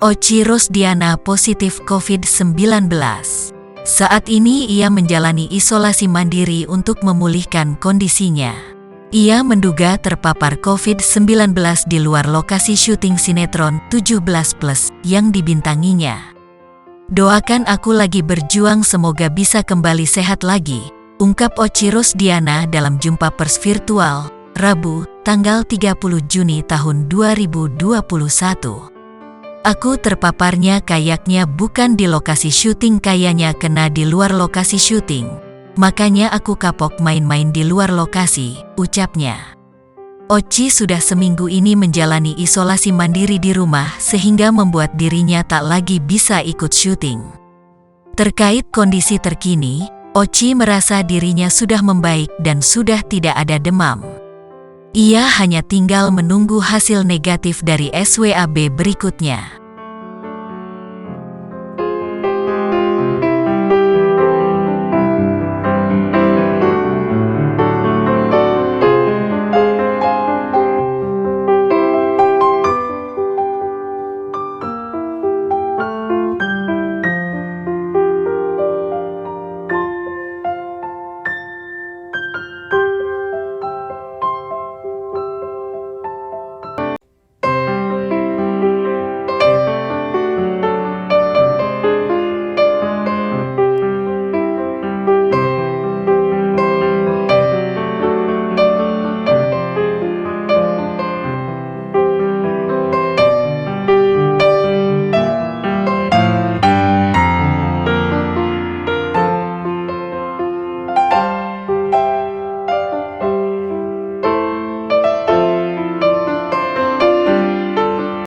Ochi Rosdiana positif COVID-19. Saat ini ia menjalani isolasi mandiri untuk memulihkan kondisinya. Ia menduga terpapar COVID-19 di luar lokasi syuting sinetron 17+ yang dibintanginya. "Doakan aku lagi berjuang semoga bisa kembali sehat lagi," ungkap Ochi Rosdiana dalam jumpa pers virtual, Rabu, tanggal 30 Juni tahun 2021. "Aku terpaparnya kayaknya bukan di lokasi syuting, kayaknya kena di luar lokasi syuting. Makanya aku kapok main-main di luar lokasi," ucapnya. Ochi sudah seminggu ini menjalani isolasi mandiri di rumah sehingga membuat dirinya tak lagi bisa ikut syuting. Terkait kondisi terkini, Ochi merasa dirinya sudah membaik dan sudah tidak ada demam. Ia hanya tinggal menunggu hasil negatif dari SWAB berikutnya.